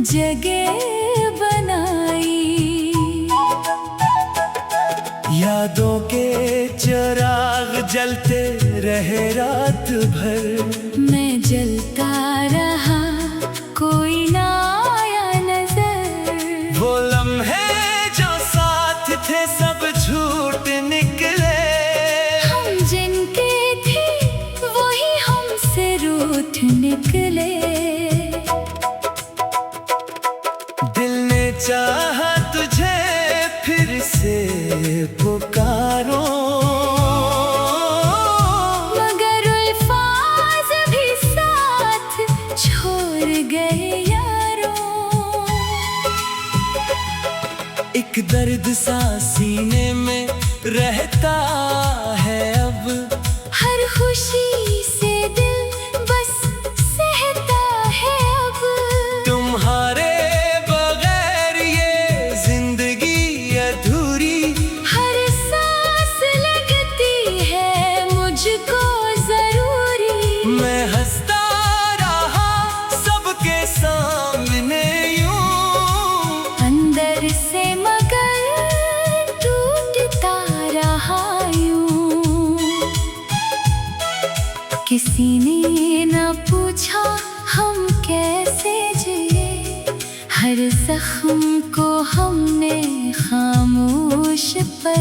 जगह बनाई। यादों के चिराग जलते रहे रात भर, मैं जलता रहा कोई ना आया नजर। वो लम्हे जो साथ थे सब झूठ निकले, हम जिनके थे वही हमसे रूठ निकले। दिल ने चाहा तुझे फिर से पुकारो, मगर अल्फाज भी साथ छोड़ गए यारों। एक दर्द सा सीने में रहता है अब, हर खुशी से दिल बस सहता है अब। तुम्हारे बगैर ये जिंदगी अधूरी, हर सांस लगती है मुझको जरूरी। मैं हंसता रहा सबके सामने यूं, अंदर से मगर टूटता रहा यूं। किसी ने न पूछा हम कैसे जिए, हर जख्म को हमने खामोश पे।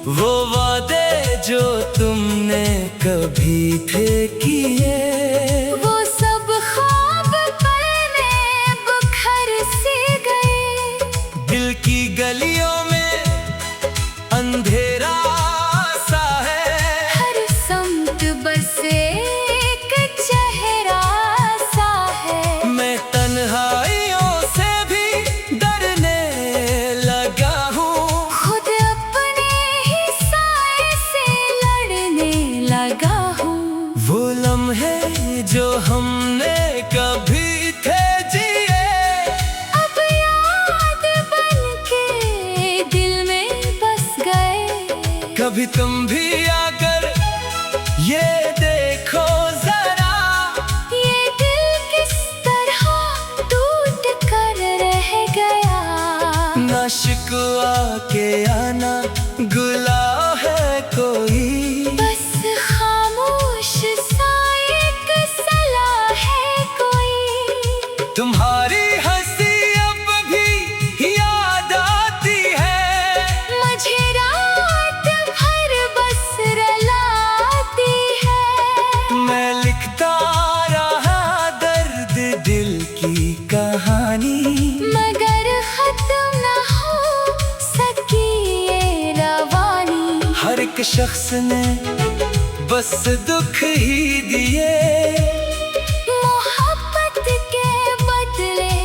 वो वादे जो तुमने कभी थे किए, वो सब ख्वाब पल में बुखर से गए। दिल की गलियों में अंधेरा सा है, हर समत बस एक चेहरा सा है। मैं तन्हाइयों से भी डरने लगा हूँ, खुद अपने ही साए से लड़ने लगा हूँ। वो लम्हे जो हमने कभी थे जिए, अब याद बनके दिल में बस गए। कभी तुम भी आकर ये देखो जरा, ये दिल किस तरह टूट कर रह गया। ना शिकवा के आना गुला है कोई, बस खामोश सा एक सलाह है कोई। तुम्हारी हंसी अब भी याद आती है, मुझे रात भर बस रुलाती है। मैं लिखता रहा दर्द दिल की कहानी, मगर खत्म न हो सकी ये रवानी। हर एक शख्स ने बस दुख ही दिए, मोहब्बत के बदले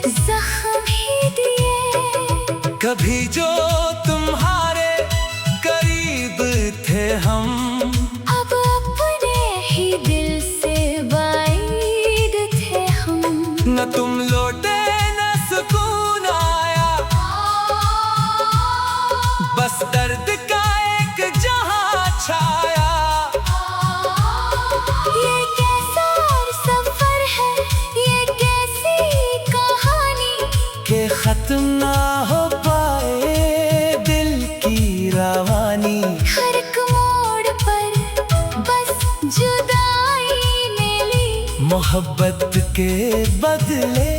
जख्म ही दिए। कभी जो तुम्हारे करीब थे हम, अब अपने ही दिल से बाइड थे हम। न तुम लौटे न सुकून आया, बस दर्द का एक जहां छाया। ये कैसा सफर है, ये कैसी कहानी, के खत्म ना हो पाए दिल की रवानी। हर एक मोड़ पर बस जुदाई मिली। मोहब्बत के बदले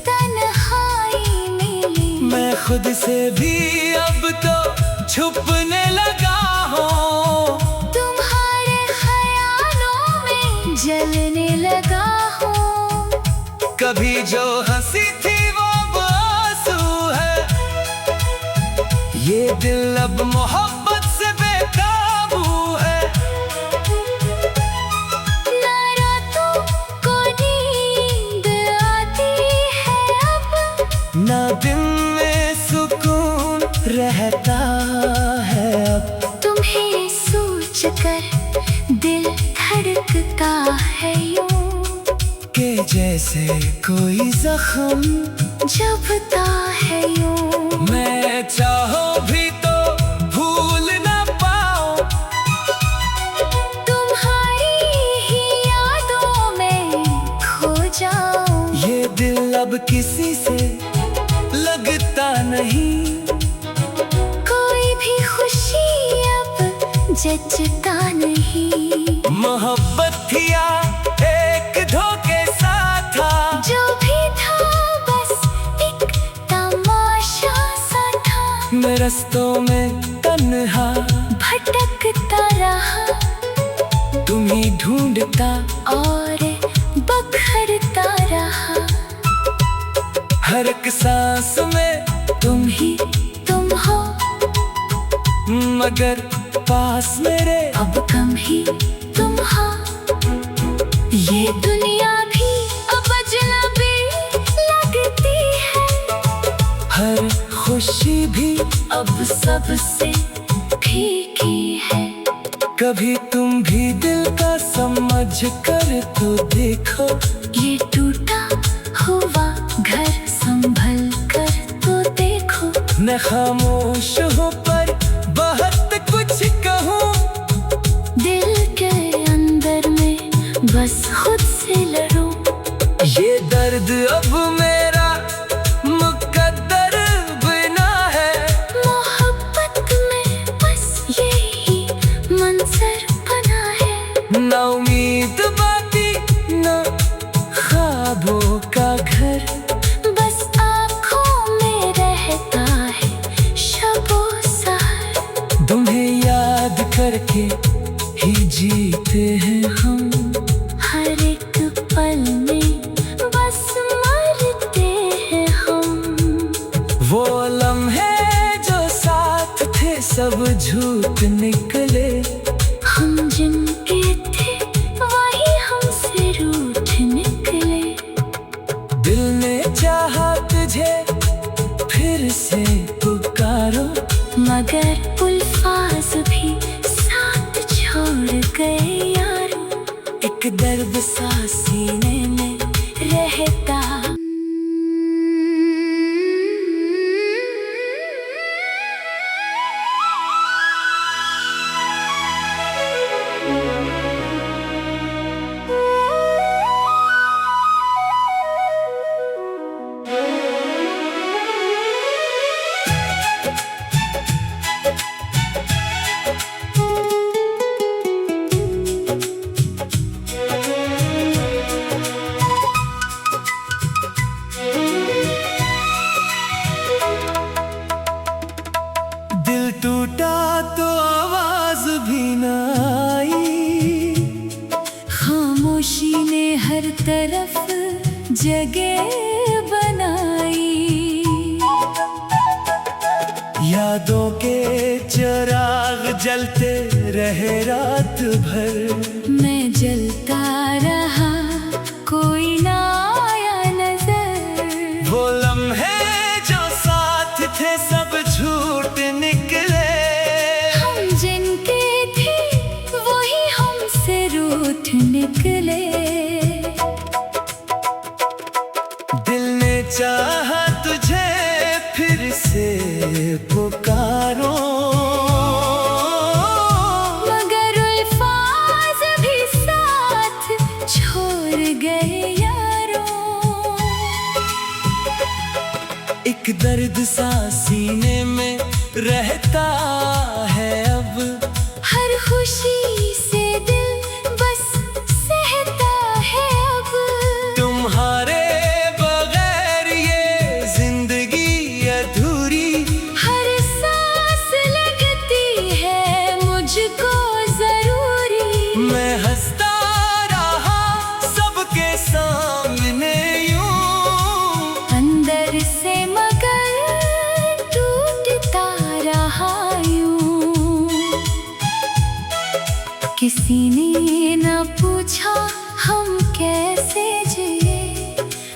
तन्हाई मिली। मैं खुद से भी अब तो छुपने लगा हूँ, तुम्हारे ख्यालों में जलने लगा हूँ। कभी जो हंसी थी वो अब आंसू है, ये दिल अब मोहब्बत से बेकाबू है। ना रातों को नींद आती है अब, ना दिन में सुकून रहता है अब। तुम्हें सोच कर दिल धड़कता है यूं, के जैसे कोई जख्म जबता है यूं। मैं चाहो भी तो भूल ना पाऊं, तुम्हारी ही यादों में खो जाऊं। ये दिल अब किसी से लगता नहीं, कोई भी खुशी अब जचता नहीं। मोहब्बत थी या एक धोखे सा था, जो भी था बस एक तमाशा सा था। मैं रस्तों में तन्हा भटकता रहा, तुम्ही ढूंढता और बखरता रहा। हर एक सांस में तुम तुम हो, मगर पास मेरे अब कम ही तुम हो। ये दुनिया भी अब अजनबी लगती है, हर खुशी भी अब सबसे फीकी है। कभी तुम भी दिल का समझ कर तो देखो, ये टूटा हुआ घर संभल कर तो देखो। मैं खामोश हूँ पर बहुत कुछ कहूँ, दिल के अंदर में बस खुद से लड़ूं। ये दर्द अब मेरा मुकद्दर बना है, मोहब्बत में बस यही मंजर बना है। ना उम्मीद बाकी ना ख्वाबों का घर, बस आँखों में रहता है शबो सहर। तुम्हें याद करके ही जीते हैं हम, हर एक पल में बस मरते हैं हम। वो लम्हे जो साथ थे सब झूठ निकले, हम जिनके थे वही हमसे रूठ निकले। दिल ने चाहा तुझे फिर से पुकारो, मगर उल्फाज भी साथ छोड़ गए यारो। एक दर्द सा सीने में रहता दिल टूटा तो आवाज भी न आई, खामोशी ने हर तरफ जगह बनाई। यादों के चिराग जलते रहे रात भर, मैं जलता रहा कोई ना आया नजर। वो लम्हे जो साथ थे सब झूठ निकले, हम जिनके थे वही हमसे रूठ निकले। दिल ने चाहा तुझे फिर से पुकारो, मगर अल्फाज भी साथ छोड़ गए यारों। एक दर्द सा सीने में रहता है अब, हर खुशी से दिल बस सहता है अब। तुम्हारे बगैर ये जिंदगी अधूरी, हर सांस लगती है मुझको जरूरी। मैं हंसता रहा सबके सामने यूं, अंदर से मगर टूटता रहा यूं। किसी ने न पूछा हम कैसे जिए,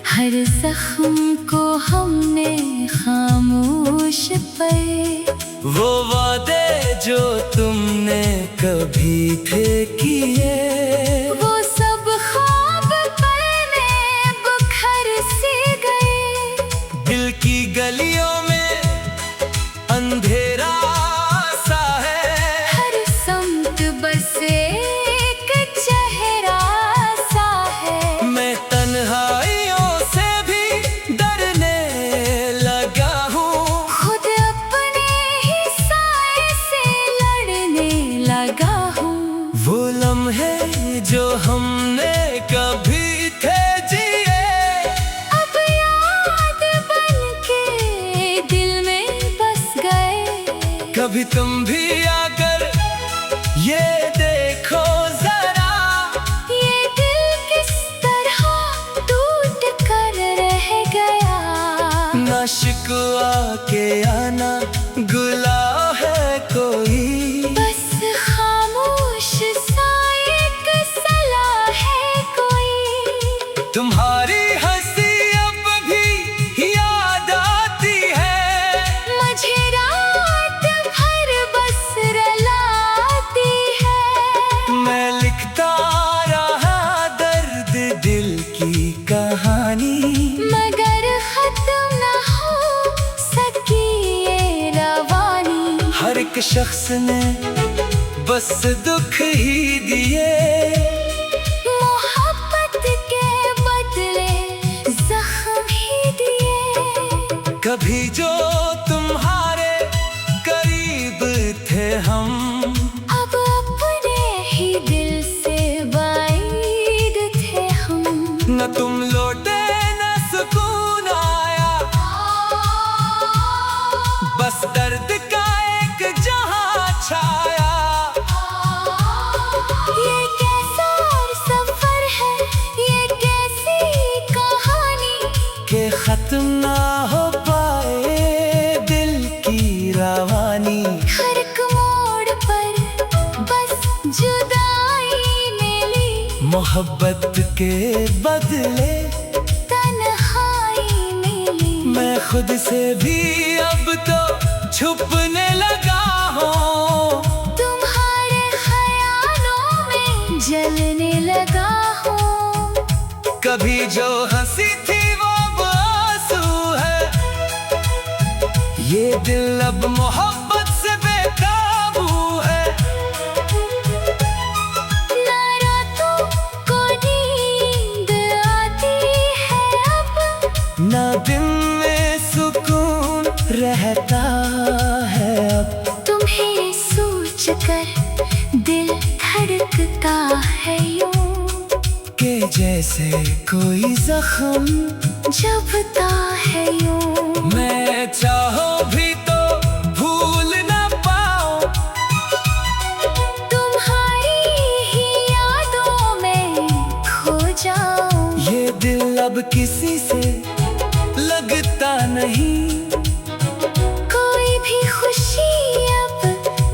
हर जख्म को हमने खामोश पे। वो वादे जो तुमने कभी थे किए, वो सब ख्वाब पल में बुखर से गए। दिल की गलियों में अंधेरा सा है, हर समत बस एक चेहरा सा है। मैं तन्हाइयों से भी कभी तुम भी आकर ये देखो जरा, ये दिल किस तरह टूट कर रह गया। ना शिकवा के आना गुला है कोई, बस खामोश सा एक सलाह है कोई। तुम्हारी हंसी अब भी याद आती है, मुझे रात भर बस रुलाती है। मैं लिखता रहा दर्द दिल की कहानी, मगर खत्म न हो सकी ये रवानी। हर एक शख्स ने बस दुख ही दिए, मोहब्बत के बदले जख्म ही दिए। कभी जो तुम्हारे करीब थे हम, अब अपने ही दिल से बाइद थे हम। न तुम लौटे न सुकून आया, बस दर्द का एक जहां छाया। ये कैसा सफर है, ये कैसी कहानी, के खत्म ना हो पाए दिल की रवानी। हर एक मोड़ पर बस जुदाई मिली, मोहब्बत के बदले तन्हाई मिली। मैं खुद से भी अब तो छुपने लगा हूँ, तुम्हारे ख्यालों में जलने लगा हूँ। कभी जो हंसी थी वो अब आंसू है, ये दिल अब मोहब्बत से बेकाबू है। ना रातों को नींद आती है अब, ना दिन में सुकून रहता है अब, तुम्हें सोच कर दिल धड़कता है यूं, के जैसे कोई जख्म जबता है यूं। मैं चाहूं भी तो भूल ना पाऊं, तुम्हारी ही यादों में खो जाऊं। ये दिल अब किसी से लगता नहीं, कोई भी खुशी अब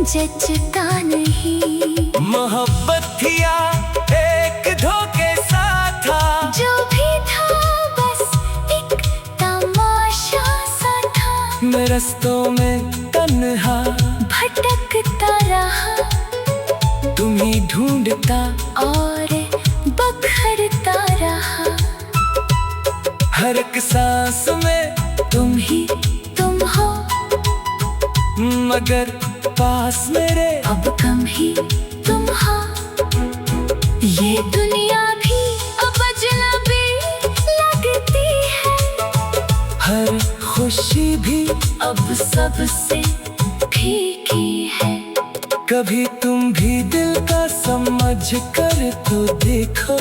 जचता नहीं। मोहब्बत थी या एक धोखे सा था, जो भी था बस एक तमाशा सा था। मैं रस्तों में तन्हा भटकता रहा, तुम्ही ढूंढता और बखरता रहा। हर एक सांस में तुम ही तुम हो, मगर पास मेरे अब कम ही तुम हो। ये दुनिया भी अब अजनबी लगती है, हर खुशी भी अब सबसे फीकी है। कभी तुम भी दिल का समझ कर तो देखो,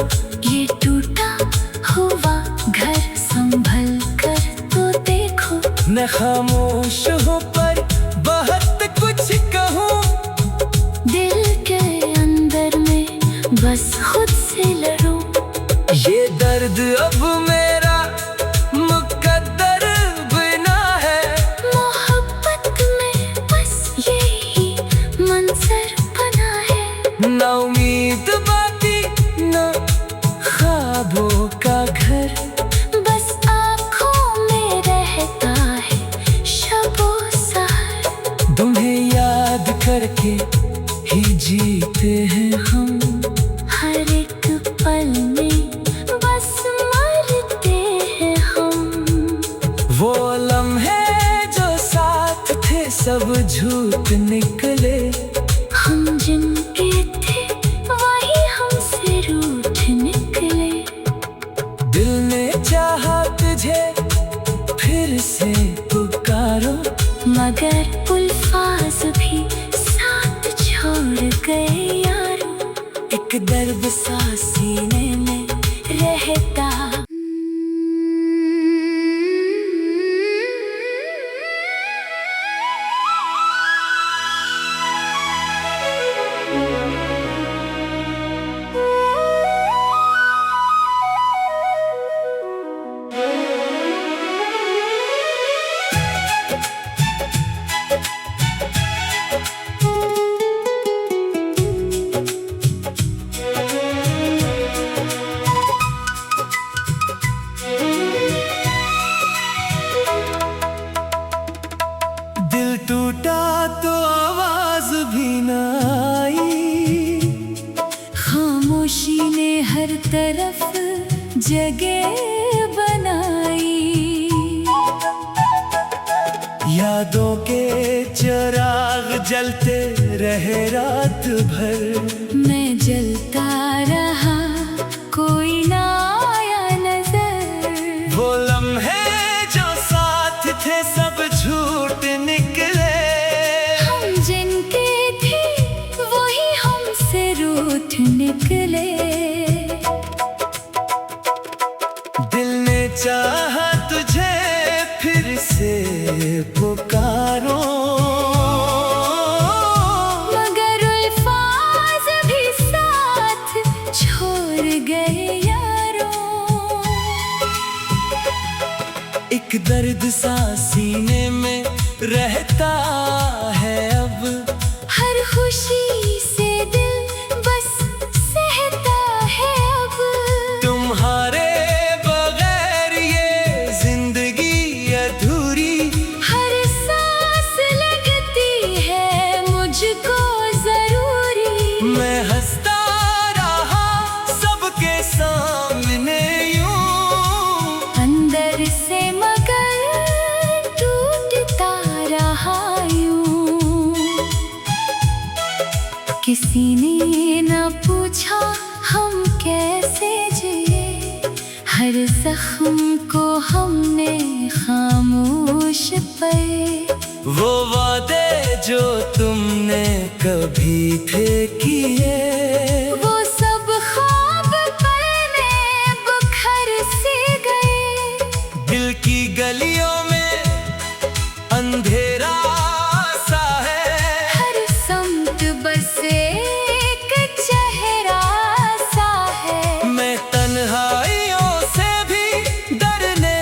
ये टूटा हुआ घर संभल कर तो देखो। मैं खामोश हूँ पर बहुत कुछ कहूँ, दिल के अंदर में बस खुद से लड़ूं। ये दर्द अब मेरा मुकद्दर बिना है, मोहब्बत में बस यही मंजर बना है। ना उम्मीद बाकी ना ख्वाबों का घर, बस आँखों में रहता है शबो सहर। तुम्हें याद करके ही जीते हैं हम, हर एक पल में बस मरते हैं हम। वो लम्हे जो साथ थे सब झूठ निकले, हम जिनके थे वही हमसे रूठ निकले। दिल ने चाहा तुझे फिर से पुकारो, मगर उल्फाज भी साथ छोड़ गए यारो। एक दर्द सा सीने में रहता जगह बनाई। यादों के चिराग जलते रहे रात भर, मैं जलता रहा कोई ना आया नजर। वो लम्हे जो साथ थे सब झूठ निकले, हम जिनके थे वही हमसे रूठ निकले। दिल ने चाहा तुझे फिर से पुकारो, मगर अल्फाज भी साथ छोड़ गए यारों। एक दर्द सा सीने में रहता है अब, हर खुशी से दिल बस सहता है अब। तुम्हारे बगैर ये जिंदगी अधूरी, हर सांस लगती है मुझको जरूरी। मैं हंसता रहा सबके सामने यूं, अंदर से मगर टूटता रहा यूं। किसी ने न पूछा हम कैसे जिए, हर जख्म को हमने खामोश पे। वो वादे जो तुमने कभी थे किए, वो सब ख्वाब पल में बिखर से गए। दिल की गलियों में अंधेरा सा है, हर समत बस एक चेहरा सा है। मैं तन्हाइयों से भी डरने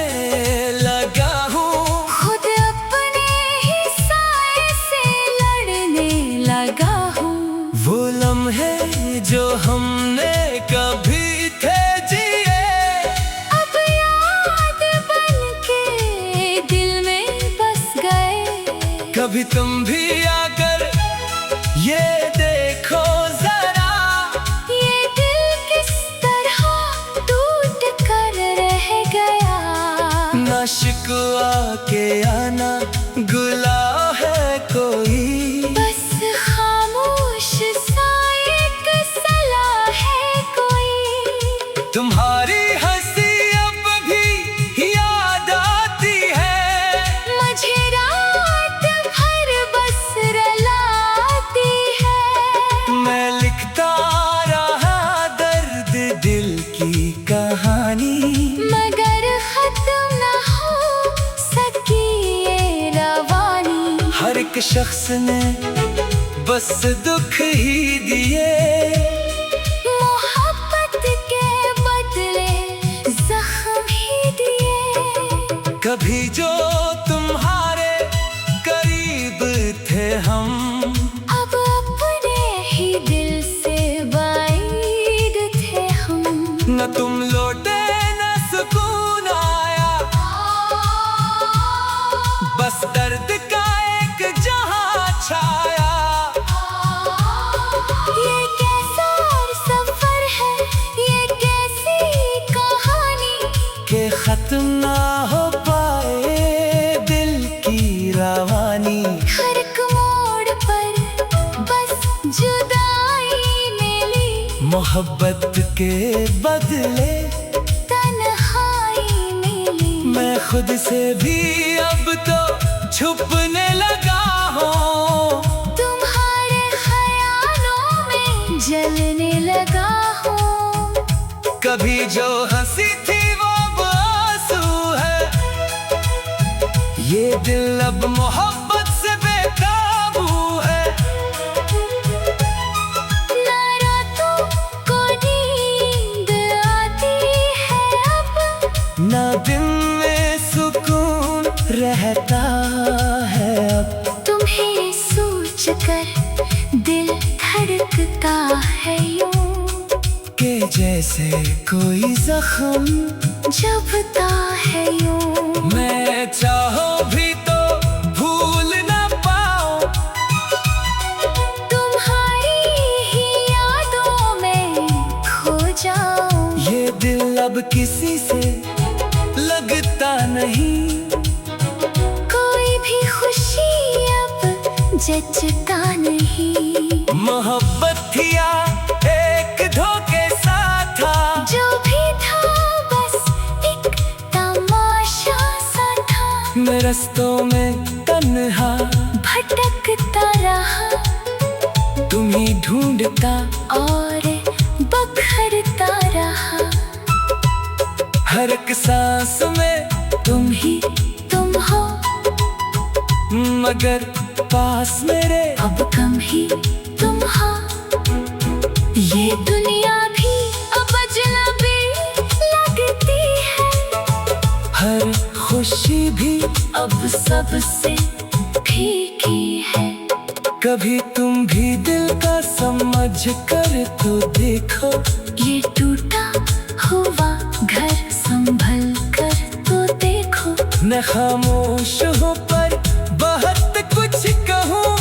लगा हूँ, खुद अपने ही साए से लड़ने लगा हूँ। वो लम्हे जो हमने कभी थे जिए, अब याद बनके दिल में बस गए। कभी तुम भी आकर ये देखो जरा, ये दिल किस तरह टूट कर रह गया। ना शिकवा के आना गुला है कोई, बस खामोश सा एक सलाह है कोई। तुम्हारी हंसी अब भी याद आती है, मुझे रात भर बस रुलाती है। मैं लिखता रहा दर्द दिल की कहानी, मगर खत्म न हो सकी ये रवानी। हर एक शख्स ने बस दुख ही दिए, मोहब्बत के बदले जख्म ही दिए। कभी जो तुम्हारे करीब थे हम, अब अपने ही दिल से बाइद थे हम। न तुम लौटे न सुकून आया, बस दर्द का एक जहां छाया। ये कैसा सफर है, ये कैसी कहानी, के खत्म ना हो पाए दिल की रवानी। हर एक मोड़ पर बस जुदाई मिली। मोहब्बत के बदले तन्हाई मिली। मैं खुद से भी अब तो छुपने लगा हूँ, तुम्हारे ख्यालों में जलने लगा हूँ। कभी जो हंसी थी वो अब आंसू है, ये दिल अब मोहब्बत से बेकाबू है। ना रातों को नींद आती है अब, ना दिन में सुकून रहता है अब। तुम्हें सोच कर दिल धड़कता है यूं, के जैसे कोई जख्म जबता है यूं। मैं चाहो भी तो भूल ना पाऊं, तुम्हारी ही यादों में खो जाऊं। ये दिल अब किस जचता नहीं। मोहब्बत थी या एक धोखे सा था, जो भी था बस एक तमाशा सा था। मैं रस्तों में तन्हा भटकता रहा, तुम्हें ढूंढता और बखरता रहा। हर एक सांस में तुम ही तुम हो, मगर पास मेरे अब कम ही तुम हो। ये दुनिया भी अब अजनबी लगती है, हर खुशी भी अब सबसे फीकी है। कभी तुम भी दिल का समझ कर तो देखो, ये टूटा हुआ घर संभल कर तो देखो। मैं खामोश हूँ पर बहुत कुछ कहूँ,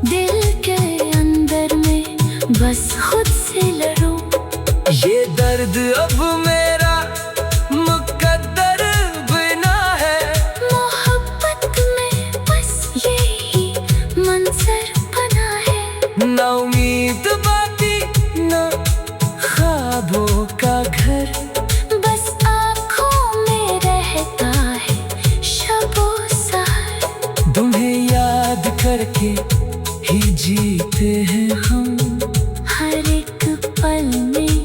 दिल के अंदर में बस खुद से लड़ूं। ये दर्द अब मेरा मुकद्दर बिना है। मोहब्बत में बस यही मंजर बना है। ना उम्मीद बाकी ना ख्वाबों का घर, बस आँखों में रहता है शबो सहर। तुम्हें याद करके ही जीते हैं हम, हर एक पल में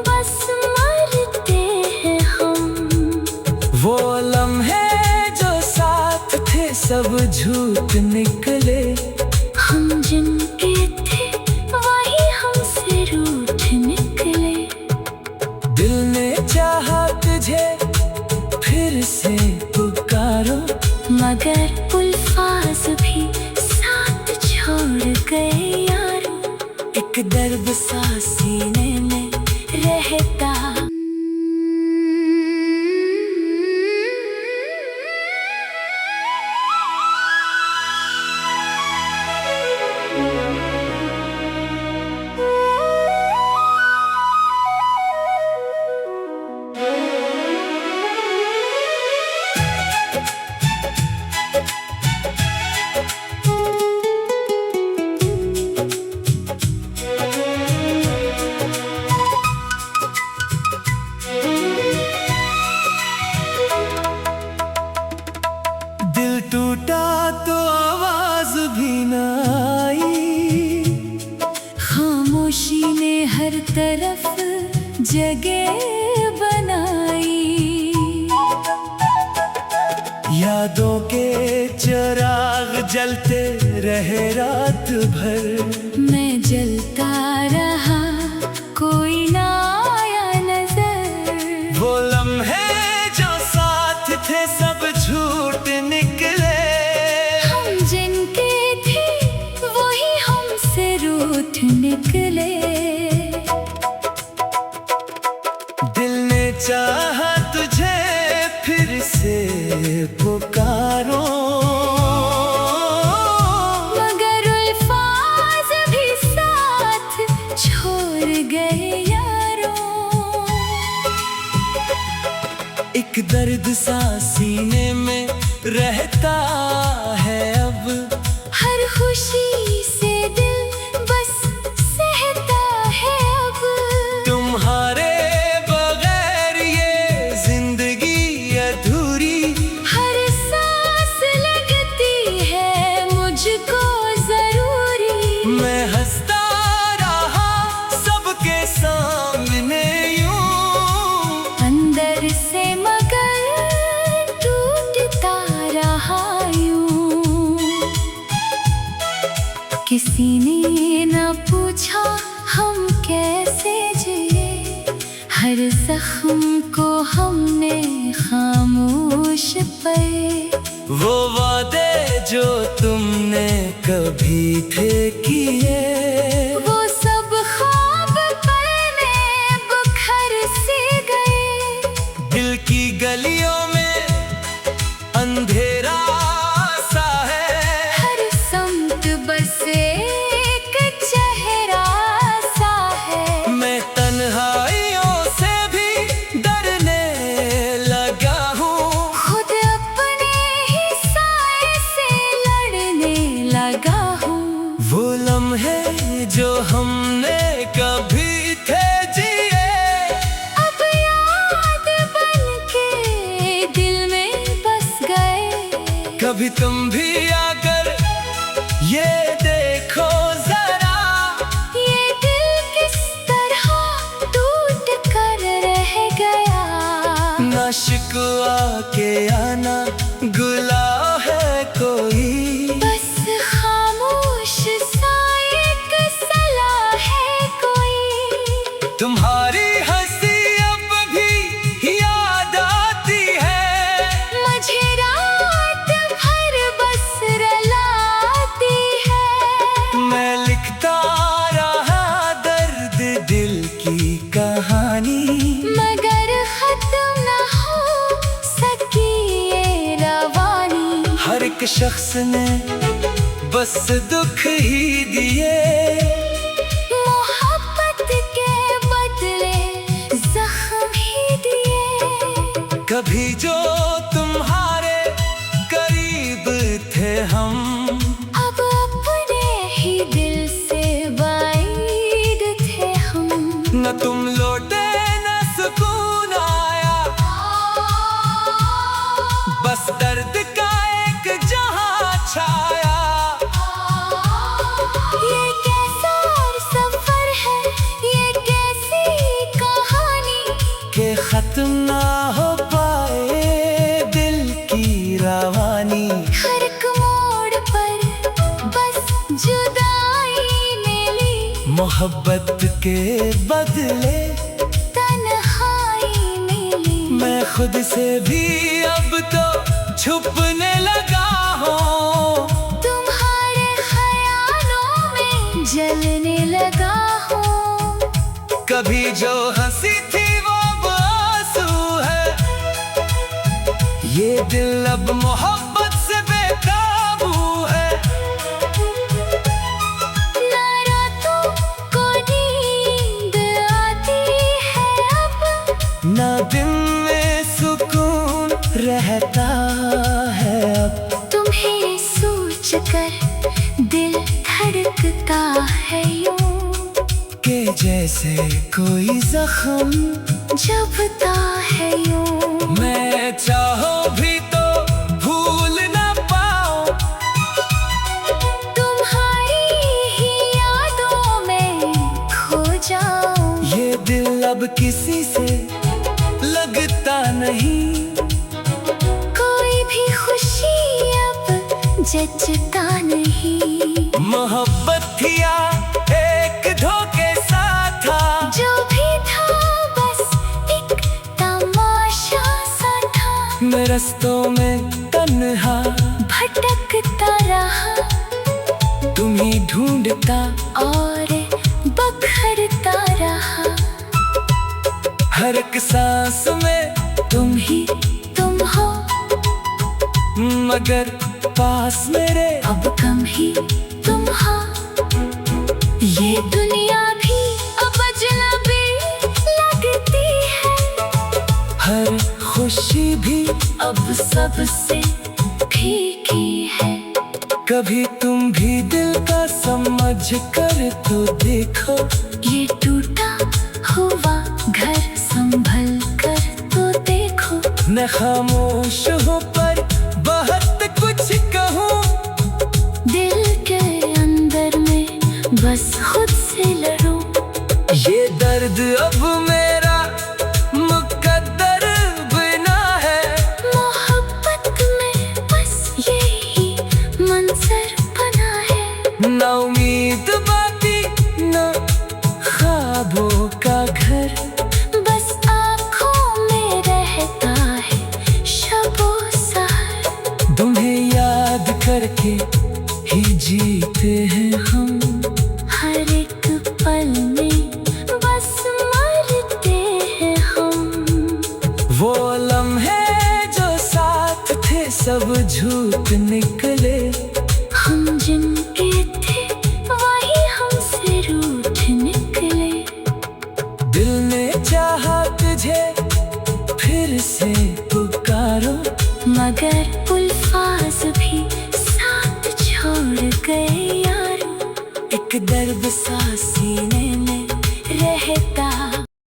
बस मरते हैं हम। वो लम्हे जो साथ थे सब झूठ निकले। हम जिनके थे वही हमसे रूठ निकले। दिल ने चाहा तुझे फिर से पुकारो, मगर उल्फाज भी साथ छोड़ गए यारो। एक दर्द सा सीने में रहता टूटा तो आवाज भी न आई, खामोशी ने हर तरफ जगह बनाई। यादों के चिराग जलते रहे रात भर। मैं जलता रहा कोई ना आया नजर। वो लम्हे जो साथ थे सब झूठ निकले। हम जिनके थे वही हमसे रूठ निकले। दिल ने चाहा तुझे फिर से पुकारो, मगर अल्फाज भी साथ छोड़ गए यारो। एक दर्द सा सीने में रहता है अब, हर खुशी से दिल बस सहता है अब। तुम्हारे बगैर ये जिंदगी अधूरी। हर सांस लगती है मुझको जरूरी। मैं हंसता रहा सबके सामने यूं, अंदर से मगर टूटता रहा यूं। किसी ने न पूछा हम कैसे जिए, हर जख्म को हमने खामोश पे। वो वादे जो तुमने कभी थे किए, वो सब ख्वाब पल में बुखर से गए। दिल की गलियों में अंधेरा सा है। हर समत बस एक चेहरा सा है। मैं तन्हाइयों से भी डरने लगा हूँ, खुद अपने ही साए से लड़ने लगा कभी तुम भी आकर ये देखो जरा, ये दिल किस तरह टूट कर रह गया। ना शिकवा के आना गुला है कोई, बस खामोश सा एक सलाह है कोई। तुम्हारी हंसी अब भी याद आती है, मुझे रात भर बस रुलाती है। मैं लिखता रहा दर्द दिल की कहानी, मगर खत्म न हो सकी ये रवानी। हर एक शख्स ने बस दुख ही दिए, मोहब्बत के बदले जख्म ही दिए। कभी जो तुम्हारे करीब थे हम, अब अपने ही दिल से बाइद थे हम। न तुम लौटे न सुकून आया, बस दर्द का एक जहां छाया। ये कैसा सफर है, ये कैसी कहानी, के खत्म ना हो पाए दिल की रवानी। हर एक मोड़ पर बस जुदाई मिली, मोहब्बत के बदले तन्हाई मिली। मैं खुद से भी अब तो छुपने लगा हूँ, तुम्हारे ख्यालों में जलने लगा हूँ। कभी जो हंसी थी वो अब आंसू है, ये दिल अब मोहब्बत से बेकाबू है। ना रातों को नींद आती है अब, ना दिन में सुकून रहता है अब, तुम्हें सोच कर दिल धड़कता है यूं, के जैसे कोई जख्म जबता है यूं। मैं चाहो भी तो भूल ना पाऊं, तुम्हारी ही यादों में खो जाऊं। ये दिल अब किसी से लगता नहीं, कोई भी खुशी अब जचता नहीं। मोहब्बत थी या एक धोखे सा था, जो भी था बस एक तमाशा सा था। मैं रस्तों में तन्हा भटकता रहा तुम ही ढूंढता, और बखरता रहा। हर एक सांस में तुम ही तुम हो, मगर पास मेरे अब कम ही तुम हो। ये दुनिया भी अब अजनबी लगती है, हर खुशी भी अब सबसे फीकी है। कभी तुम भी दिल का समझ कर तो देखो, ये टूटा हुआ घर संभल कर तो देखो। मैं खामोश हूँ पर बहुत कुछ कहूँ, दिल के अंदर में बस खुद से लड़ूं। ये दर्द अब मेरा मुकद्दर बिना है, मोहब्बत में बस यही मंजर बना है। ना उम्मीद बाकी ना ख्वाबों का घर, बस आँखों में रहता है शबो सहर। तुम्हें याद करके ही जीते हैं हम, हर एक पल में बस मरते हैं हम। वो लम्हे जो साथ थे सब झूठ निकले, हम जिनके थे वही हमसे रूठ निकले। दिल ने चाहा तुझे फिर से पुकारो, मगर उल्फाज भी साथ छोड़ गए यारो। एक दर्द सा